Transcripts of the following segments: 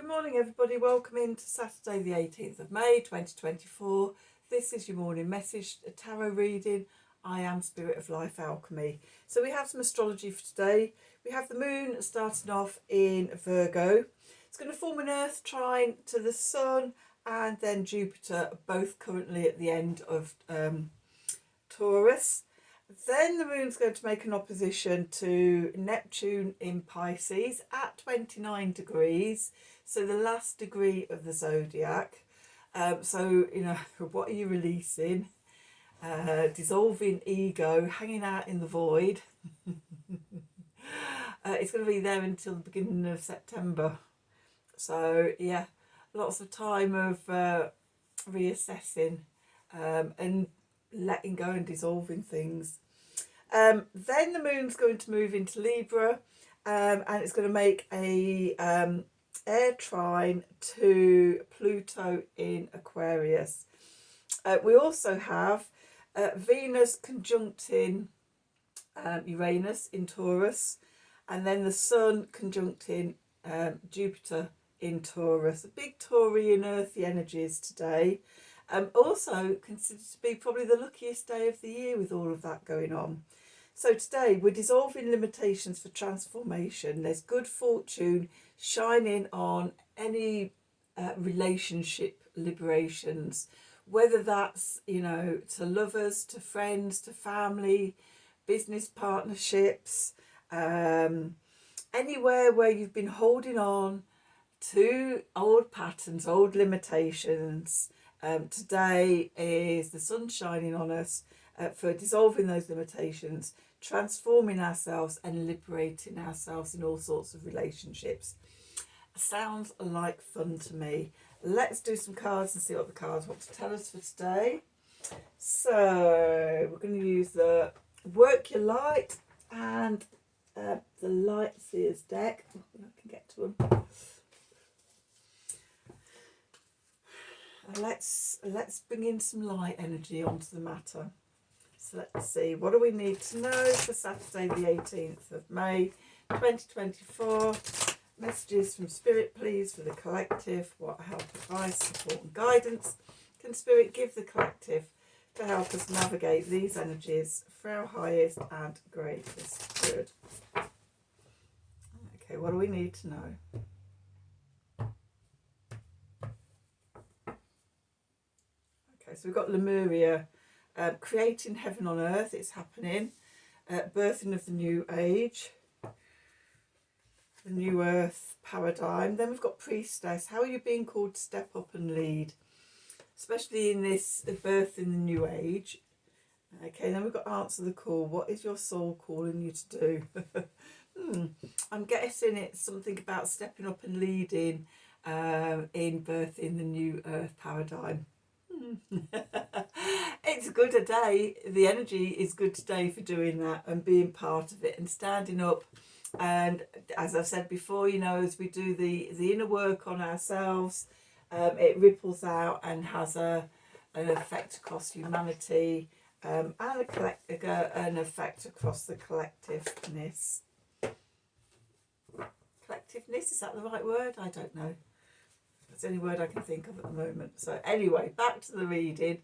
Good morning everybody, welcome into Saturday the 18th of May 2024. This is your morning message, a tarot reading. I am Spirit of Life Alchemy. So we have some astrology for today. We have the moon starting off in Virgo. It's going to form an earth trine to the sun and then Jupiter, both currently at the end of Taurus. Then the moon's going to make an opposition to Neptune in Pisces at 29 degrees. So the last degree of the zodiac. So, you know, what are you releasing? Dissolving ego, hanging out in the void. It's going to be there until the beginning of September. So, yeah, lots of time of reassessing and letting go and dissolving things. Then the moon's going to move into Libra and it's going to make a air trine to Pluto in Aquarius. We also have Venus conjuncting Uranus in Taurus, and then the Sun conjuncting Jupiter in Taurus. A big Taurian earthy energies today. Also considered to be probably the luckiest day of the year with all of that going on. So today we're dissolving limitations for transformation. There's good fortune shining on any relationship liberations, whether that's, you know, to lovers, to friends, to family, business partnerships, anywhere where you've been holding on to old patterns, old limitations. Today is the sun shining on us for dissolving those limitations, transforming ourselves and liberating ourselves in all sorts of relationships. Sounds like fun to me. Let's do some cards and see what the cards want to tell us for today. So we're going to use the Work Your Light and the Light Seers deck. I can get to them. Let's bring in some light energy onto the matter. So let's see, what do we need to know for Saturday the 18th of May 2024? Messages from Spirit, please, for the collective. What help, advice, support and guidance can Spirit give the collective to help us navigate these energies for our highest and greatest good? Okay, what do we need to know? Okay, so we've got Lemuria, creating heaven on earth. It's happening. Birthing of the new age. The new earth paradigm. Then we've got priestess. How are you being called to step up and lead, especially in this birth in the new age? Okay, then we've got answer the call. What is your soul calling you to do? I'm guessing it's something about stepping up and leading in birth in the new earth paradigm. It's good a day. The energy is good today for doing that and being part of it and standing up. And as I've said before, you know, as we do the inner work on ourselves, it ripples out and has an effect across humanity, and an effect across the collectiveness. Collectiveness, is that the right word? I don't know. That's the only word I can think of at the moment. So anyway, back to the reading.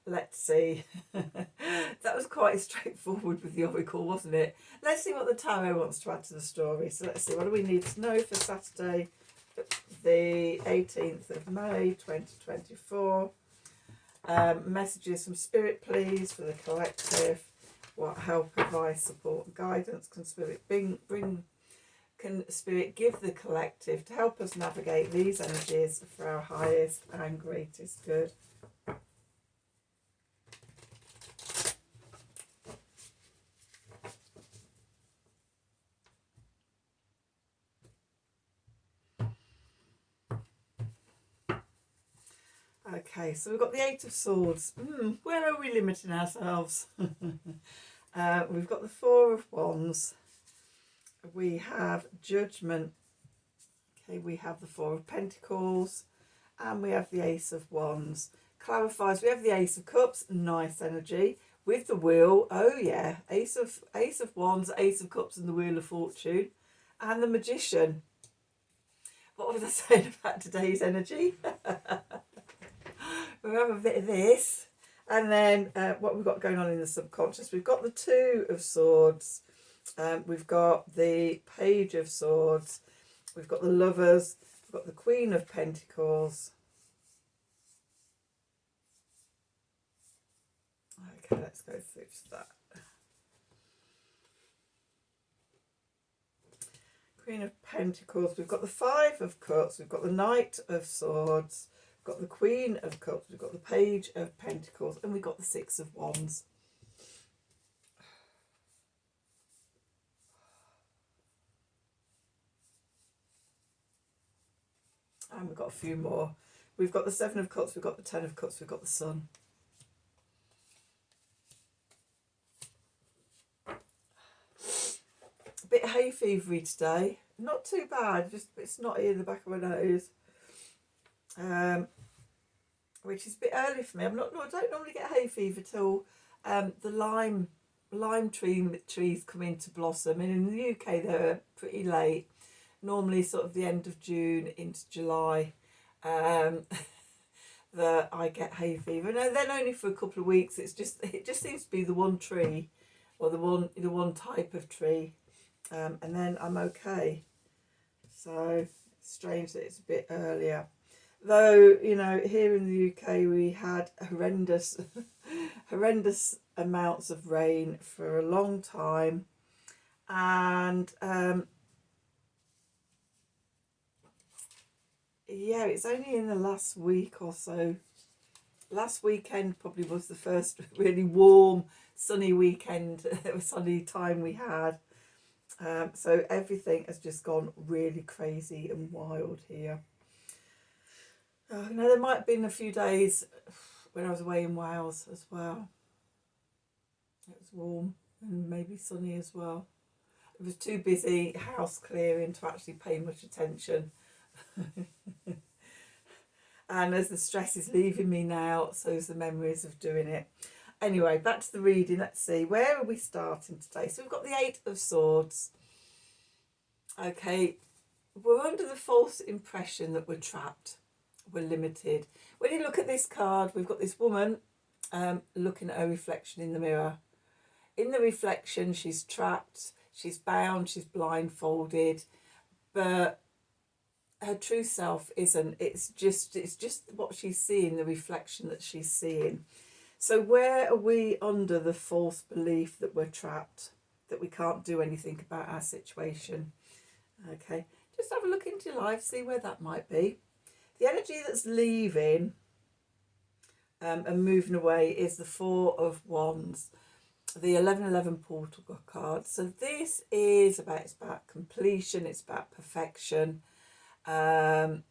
Let's see. That was quite straightforward with the oracle, wasn't it? Let's see what the tarot wants to add to the story. So let's see, what do we need to know for Saturday, the 18th of May, 2024? Messages from Spirit, please, for the collective. What help, advice, support, and guidance can Spirit can Spirit give the collective to help us navigate these energies for our highest and greatest good? Okay, so we've got the Eight of Swords. Where are we limiting ourselves? We've got the Four of Wands. We have Judgment. Okay, we have the Four of Pentacles. And we have the Ace of Wands. Clarifies, we have the Ace of Cups. Nice energy. With the Wheel. Oh yeah. Ace of Wands, Ace of Cups and the Wheel of Fortune. And the Magician. what was I saying about today's energy? We'll have a bit of this. And then what we've got going on in the subconscious, we've got the Two of Swords, we've got the Page of Swords, we've got the Lovers, we've got the Queen of Pentacles. Okay, let's go through that. Queen of Pentacles, we've got the Five of Cups, we've got the Knight of Swords, we've got the Queen of Cups, we've got the Page of Pentacles, and we've got the Six of Wands. And we've got a few more. We've got the Seven of Cups, we've got the Ten of Cups, we've got the Sun. A bit hay fevery today. Not too bad, just a bit snotty in the back of my nose. Which is a bit early for me. I don't normally get hay fever till the lime trees come into blossom. And in the UK they're pretty late. Normally sort of the end of June into July. That I get hay fever. No, then only for a couple of weeks. It just seems to be the one tree, or the one type of tree, and then I'm okay. So it's strange that it's a bit earlier. Though, you know, here in the UK we had horrendous amounts of rain for a long time, and yeah, it's only in the last week or so. Last weekend probably was the first really warm, sunny weekend, sunny time we had. So everything has just gone really crazy and wild here. There might have been a few days when I was away in Wales as well. It was warm and maybe sunny as well. I was too busy house clearing to actually pay much attention. And as the stress is leaving me now, so's the memories of doing it. Anyway, back to the reading. Let's see, where are we starting today? So we've got the Eight of Swords. Okay, we're under the false impression that we're trapped, we're limited. When you look at this card, we've got this woman looking at her reflection in the mirror. In the reflection, she's trapped, she's bound, she's blindfolded, but her true self isn't. It's just what she's seeing, the reflection that she's seeing. So where are we under the false belief that we're trapped, that we can't do anything about our situation? Okay, just have a look into your life, see where that might be. The energy that's leaving and moving away is the Four of Wands, the 1111 portal card. So this is it's about completion, it's about perfection, and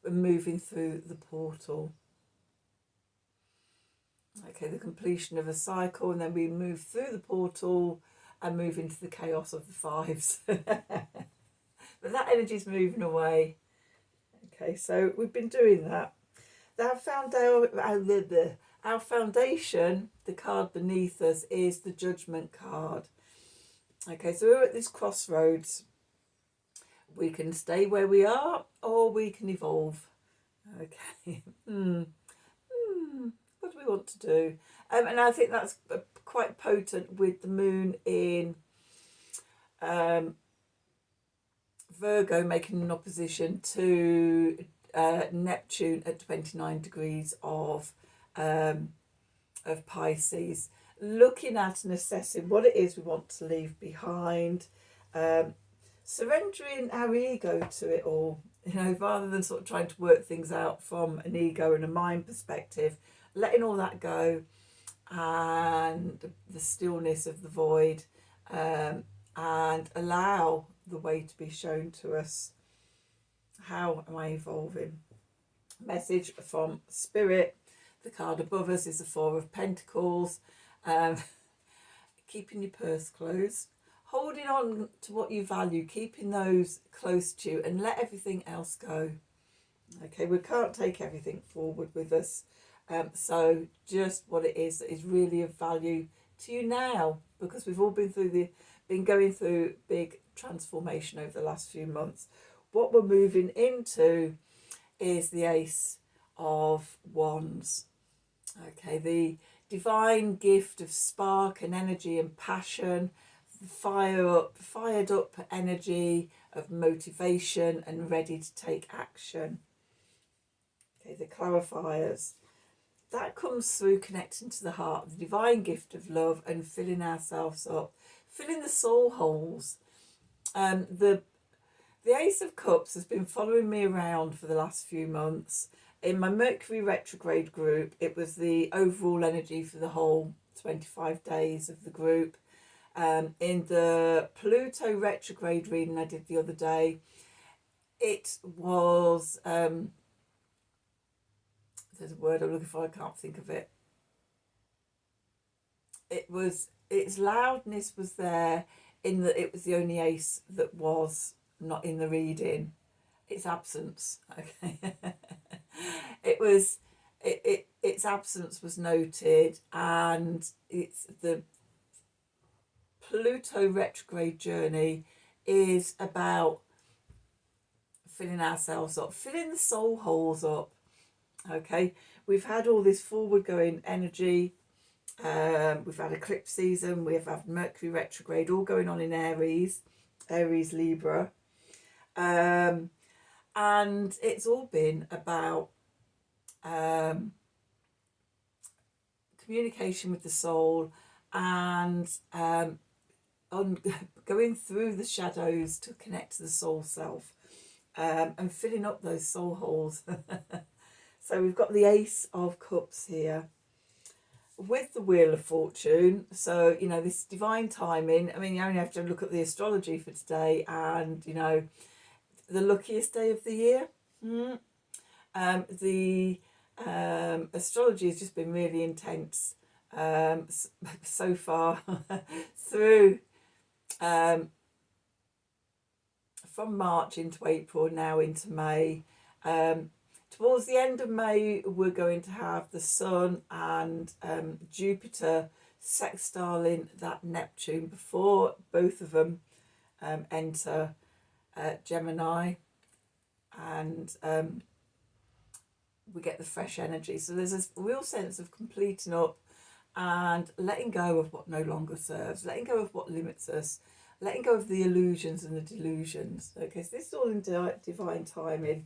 moving through the portal. Okay, the completion of a cycle, and then we move through the portal and move into the chaos of the fives. But that energy is moving away. Okay, so we've been doing that. Our foundation, the card beneath us, is the Judgment card. Okay, so we're at this crossroads. We can stay where we are, or we can evolve. Okay. What do we want to do? And I think that's quite potent with the moon in Virgo making an opposition to Neptune at 29 degrees of Pisces. Looking at and assessing what it is we want to leave behind, surrendering our ego to it all, rather than sort of trying to work things out from an ego and a mind perspective, letting all that go, and the stillness of the void, and allow the way to be shown to us. How am I evolving? Message from Spirit. The card above us is the Four of Pentacles. Keeping your purse closed, holding on to what you value, keeping those close to you, and let everything else go. Okay, we can't take everything forward with us. So just what it is that is really of value to you now, because we've all been through the been going through big transformation over the last few months. What we're moving into is the Ace of Wands. Okay, the divine gift of spark and energy and passion, fired up energy of motivation and ready to take action. Okay, the clarifiers. That comes through connecting to the heart, the divine gift of love and filling ourselves up, filling the soul holes. The Ace of Cups has been following me around for the last few months. In my Mercury retrograde group, it was the overall energy for the whole 25 days of the group. In the Pluto retrograde reading I did the other day, it was, there's a word I'm looking for, I can't think of it. Its loudness was there in that it was the only ace that was not in the reading. Its absence, okay. Its absence was noted, and it's the Pluto retrograde journey is about filling ourselves up, filling the soul holes up. Okay, we've had all this forward going energy. We've had eclipse season, we've had Mercury retrograde, all going on in Aries, Libra. And it's all been about communication with the soul and on going through the shadows to connect to the soul self, and filling up those soul holes. So we've got the Ace of Cups here with the Wheel of Fortune. So, you know, this divine timing. I mean, you only have to look at the astrology for today, and, you know, the luckiest day of the year. The astrology has just been really intense so far through from March into April, now into May. Towards the end of May, we're going to have the Sun and Jupiter sextiling that Neptune before both of them enter Gemini, and we get the fresh energy. So there's this real sense of completing up and letting go of what no longer serves, letting go of what limits us, letting go of the illusions and the delusions. Okay, so this is all in divine timing.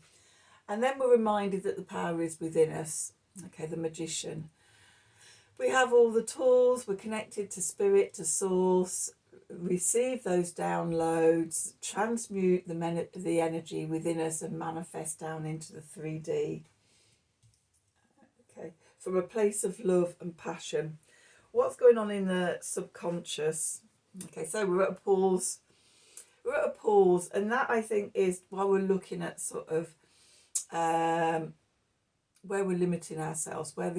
And then we're reminded that the power is within us. Okay, the Magician. We have all the tools, we're connected to spirit, to source, receive those downloads, transmute the energy within us and manifest down into the 3D. Okay, from a place of love and passion. What's going on in the subconscious? Okay, so we're at a pause. We're at a pause, and that, I think, is while we're looking at sort of where we're limiting ourselves, where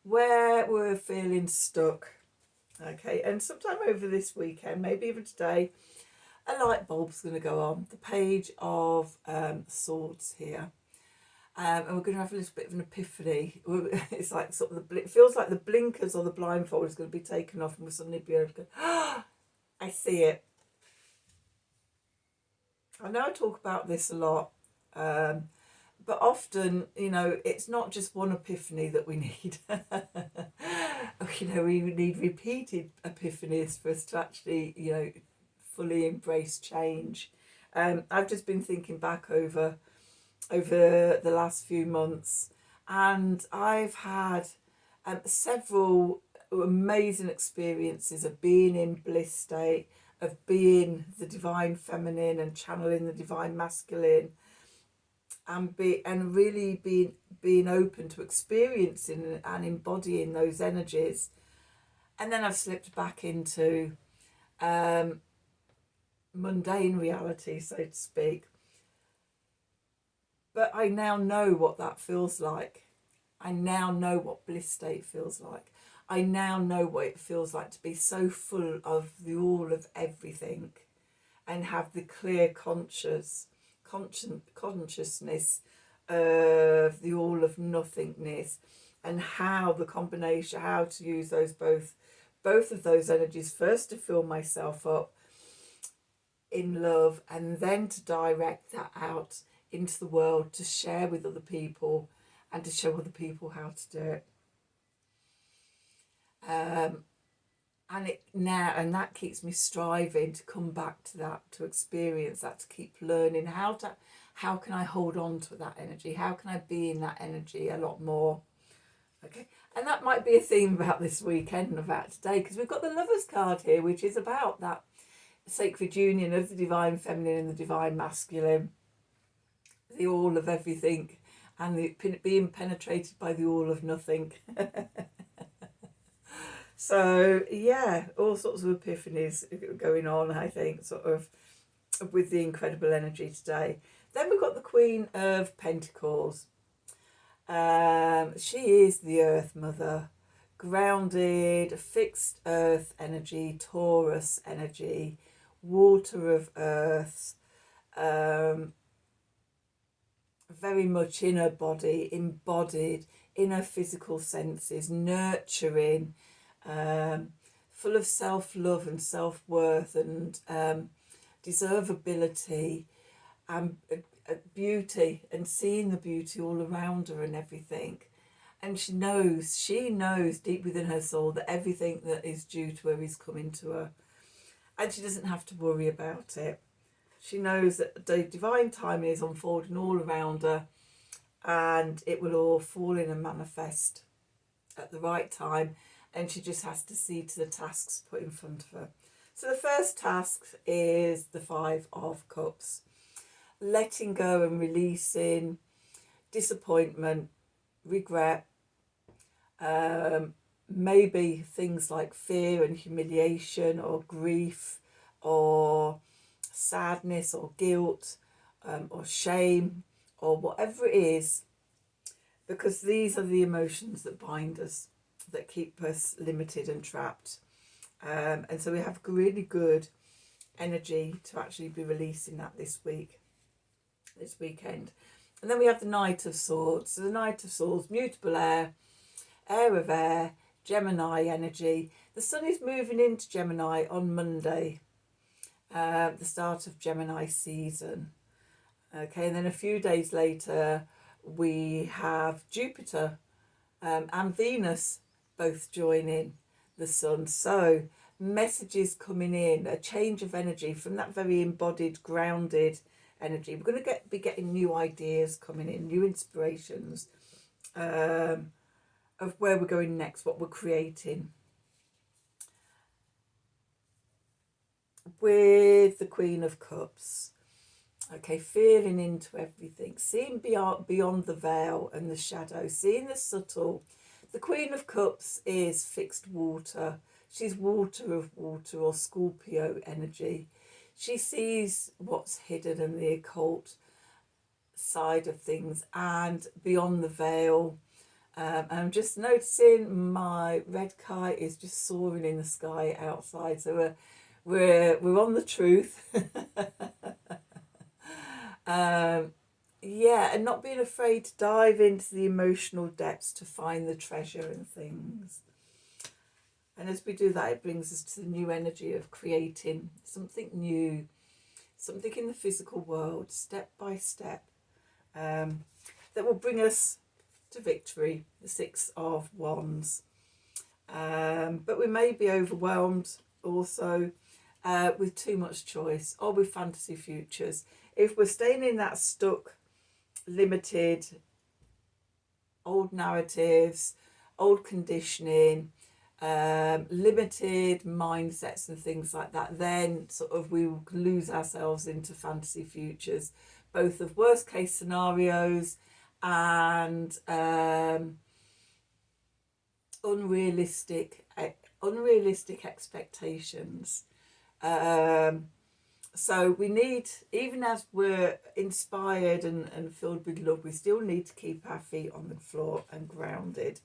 we're feeling stuck. Okay, and sometime over this weekend, maybe even today, a light bulb's going to go on. The Page of Swords here. And we're going to have a little bit of an epiphany. It's like sort of it feels like the blinkers or the blindfold is going to be taken off, and we'll suddenly be able to go, oh, I see it. I know I talk about this a lot, but often, you know, it's not just one epiphany that we need. You know, we need repeated epiphanies for us to actually, you know, fully embrace change. I've just been thinking back over the last few months, and I've had several amazing experiences of being in bliss state, of being the divine feminine and channeling the divine masculine, and really being open to experiencing and embodying those energies. And then I've slipped back into mundane reality, so to speak. But I now know what that feels like. I now know what bliss state feels like. I now know what it feels like to be so full of the all of everything, and have the clear consciousness of the all of nothingness, and how the combination, how to use those both of those energies, first to fill myself up, in love, and then to direct that out into the world to share with other people and to show other people how to do it. And that keeps me striving to come back to that, to experience that, to keep learning how can I hold on to that energy, how can I be in that energy a lot more. Okay, and that might be a theme about this weekend and about today, because we've got the Lovers card here, which is about that sacred union of the divine feminine and the divine masculine, the all of everything, and the being penetrated by the all of nothing. So yeah, all sorts of epiphanies going on, I think, sort of with the incredible energy today. Then we've got the Queen of Pentacles. She is the Earth Mother, grounded, fixed Earth energy, Taurus energy, water of Earth, very much in her body, embodied in her physical senses, nurturing, full of self-love and self-worth and deservability and beauty, and seeing the beauty all around her and everything. And she knows deep within her soul that everything that is due to her is coming to her, and she doesn't have to worry about it. She knows that the divine timing is unfolding all around her, and it will all fall in and manifest at the right time, and she just has to see to the tasks put in front of her. So the first task is the Five of Cups. Letting go and releasing disappointment, regret, maybe things like fear and humiliation or grief or sadness or guilt or shame or whatever it is, because these are the emotions that bind us, that keep us limited and trapped. And so we have really good energy to actually be releasing that this weekend. And then we have the Knight of Swords. So the Knight of Swords, mutable air, air of air, Gemini energy. The sun is moving into Gemini on Monday, the start of Gemini season. Okay, and then a few days later we have Jupiter and Venus both joining the sun. So messages coming in, a change of energy from that very embodied, grounded energy. We're going to be getting new ideas coming in, new inspirations of where we're going next, what we're creating. With the Queen of Cups, okay, feeling into everything, seeing beyond the veil and the shadow, seeing the subtle. The Queen of Cups is fixed water. She's water of water, or Scorpio energy. She sees what's hidden in the occult side of things and beyond the veil. And I'm just noticing my red kite is just soaring in the sky outside. So we're on the truth. Yeah, and not being afraid to dive into the emotional depths to find the treasure in things. And as we do that, it brings us to the new energy of creating something new, something in the physical world, step by step, that will bring us to victory, the Six of Wands. But we may be overwhelmed also with too much choice, or with fantasy futures. If we're staying in that stuck, limited, old narratives, old conditioning, limited mindsets and things like that, then sort of we will lose ourselves into fantasy futures, both of worst case scenarios and unrealistic expectations. So we need, even as we're inspired and filled with love, we still need to keep our feet on the floor and grounded.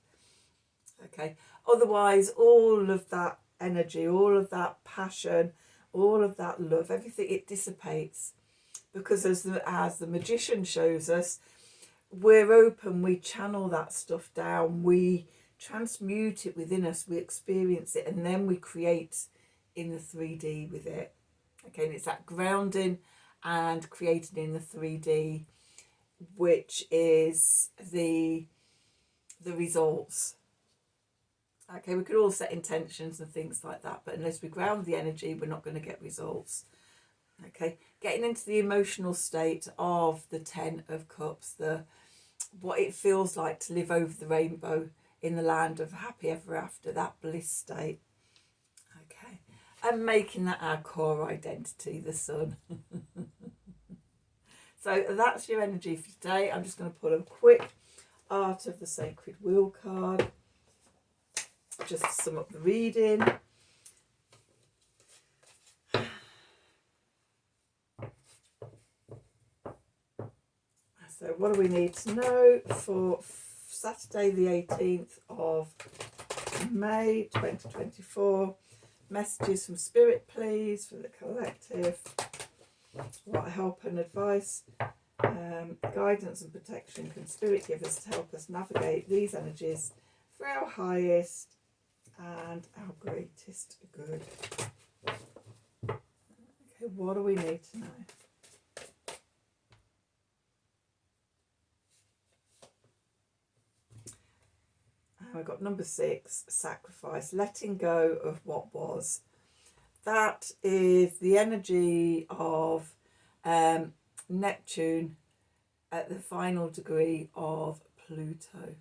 Okay, otherwise all of that energy, all of that passion, all of that love, everything, it dissipates, because as the magician shows us, we're open, we channel that stuff down, we transmute it within us, we experience it, and then we create in the 3D with it. Okay, and it's that grounding and creating in the 3D, which is the results. Okay, we could all set intentions and things like that, but unless we ground the energy, we're not going to get results. Okay, getting into the emotional state of the 10 of Cups, what it feels like to live over the rainbow in the land of happy ever after, that bliss state. Okay, and making that our core identity, the sun. So that's your energy for today. I'm just going to pull a quick Art of the Sacred Wheel card, just to sum up the reading. So what do we need to know for Saturday the 18th of May 2024? Messages from Spirit, please, for the collective. What help and advice, guidance and protection can Spirit give us to help us navigate these energies for our highest and our greatest good? Okay, what do we need to know? I've got number 6, sacrifice, letting go of what was. That is the energy of Neptune at the final degree of Pluto.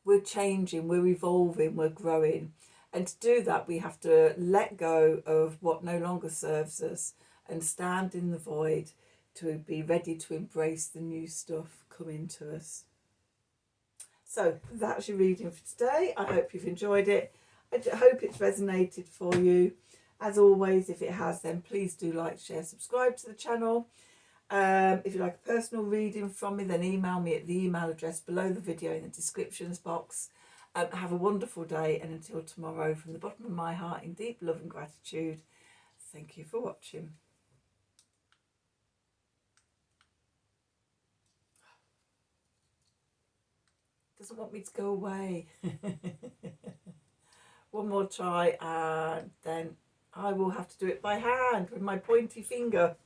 We're changing, we're evolving, we're growing. And to do that, we have to let go of what no longer serves us and stand in the void to be ready to embrace the new stuff coming to us. So that's your reading for today. I hope you've enjoyed it. I hope it's resonated for you. As always, if it has, then please do like, share, subscribe to the channel. If you like a personal reading from me, then email me at the email address below the video in the descriptions box. Have a wonderful day, and until tomorrow, from the bottom of my heart, in deep love and gratitude, thank you for watching. Doesn't want me to go away. One more try, and then I will have to do it by hand with my pointy finger.